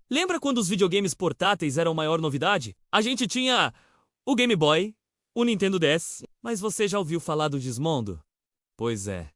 Lembra quando os videogames portáteis eram a maior novidade? A gente tinha o Game Boy, o Nintendo DS, mas você já ouviu falar do Gizmondo? Pois é,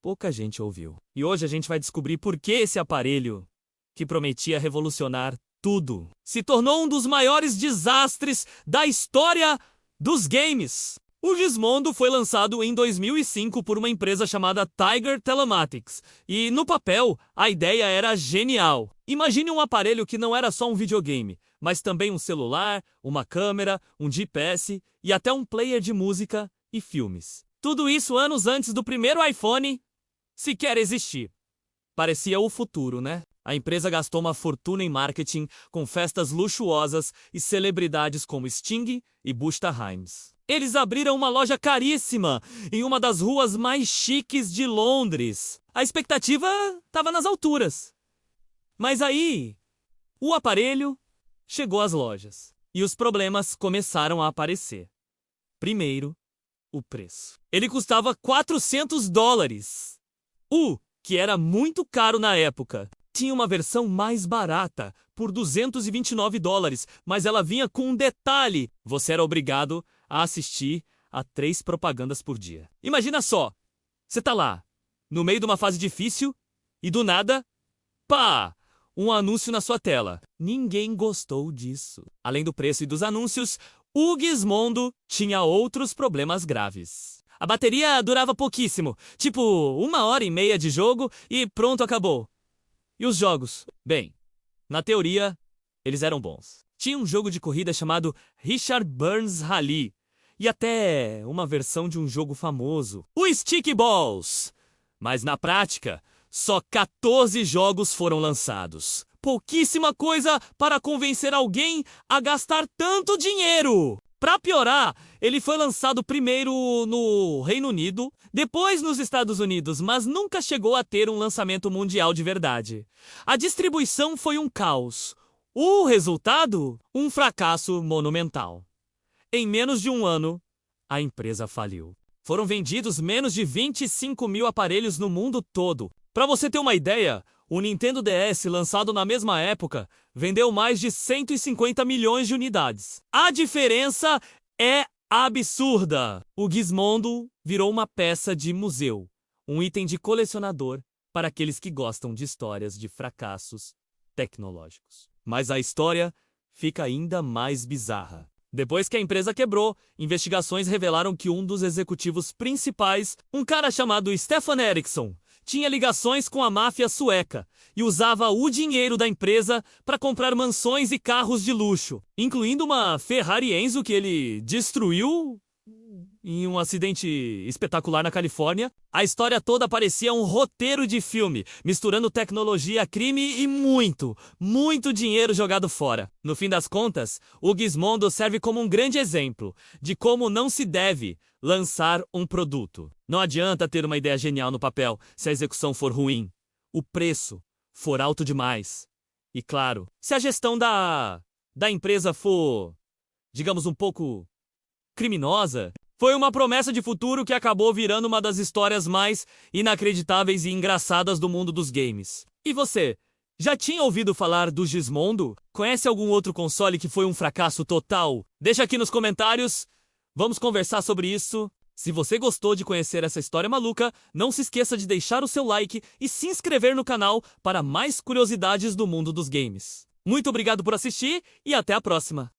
pouca gente ouviu. E hoje a gente vai descobrir por que esse aparelho, que prometia revolucionar tudo, se tornou um dos maiores desastres da história dos games. O Gizmondo foi lançado em 2005 por uma empresa chamada Tiger Telematics, e no papel a ideia era genial. Imagine um aparelho que não era só um videogame, mas também um celular, uma câmera, um GPS e até um player de música e filmes. Tudo isso anos antes do primeiro iPhone sequer existir. Parecia o futuro, né? A empresa gastou uma fortuna em marketing, com festas luxuosas e celebridades como Sting e Busta Rhymes. Eles abriram uma loja caríssima em uma das ruas mais chiques de Londres. A expectativa estava nas alturas. Mas aí, o aparelho chegou às lojas e os problemas começaram a aparecer. Primeiro, o preço. Ele custava $400. Que era muito caro na época. Tinha uma versão mais barata, por $229, mas ela vinha com um detalhe: você era obrigado a assistir a 3 propagandas por dia. Imagina só, você tá lá, no meio de uma fase difícil, e do nada, pá! Um anúncio na sua tela. Ninguém gostou disso. Além do preço e dos anúncios, o Gizmondo tinha outros problemas graves. A bateria durava pouquíssimo, tipo 1h30 de jogo e pronto, acabou. E os jogos? Bem, na teoria, eles eram bons. Tinha um jogo de corrida chamado Richard Burns Rally, e até uma versão de um jogo famoso, o Stickballs. Mas na prática, só 14 jogos foram lançados. Pouquíssima coisa para convencer alguém a gastar tanto dinheiro. Para piorar, ele foi lançado primeiro no Reino Unido, depois nos Estados Unidos, mas nunca chegou a ter um lançamento mundial de verdade. A distribuição foi um caos. O resultado? Um fracasso monumental. Em menos de um ano, a empresa faliu. Foram vendidos menos de 25 mil aparelhos no mundo todo. Para você ter uma ideia, o Nintendo DS, lançado na mesma época, vendeu mais de 150 milhões de unidades. A diferença é absurda. O Gizmondo virou uma peça de museu, um item de colecionador para aqueles que gostam de histórias de fracassos tecnológicos. Mas a história fica ainda mais bizarra. Depois que a empresa quebrou, investigações revelaram que um dos executivos principais, um cara chamado Stefan Eriksson, tinha ligações com a máfia sueca e usava o dinheiro da empresa para comprar mansões e carros de luxo, incluindo uma Ferrari Enzo que ele destruiu em um acidente espetacular na Califórnia. A história toda parecia um roteiro de filme, misturando tecnologia, crime e muito dinheiro jogado fora. No fim das contas, o Gizmondo serve como um grande exemplo de como não se deve lançar um produto. Não adianta ter uma ideia genial no papel se a execução for ruim, o preço for alto demais. E claro, se a gestão da empresa for, digamos, um pouco criminosa. Foi uma promessa de futuro que acabou virando uma das histórias mais inacreditáveis e engraçadas do mundo dos games. E você, já tinha ouvido falar do Gizmondo? Conhece algum outro console que foi um fracasso total? Deixa aqui nos comentários, vamos conversar sobre isso. Se você gostou de conhecer essa história maluca, não se esqueça de deixar o seu like e se inscrever no canal para mais curiosidades do mundo dos games. Muito obrigado por assistir e até a próxima!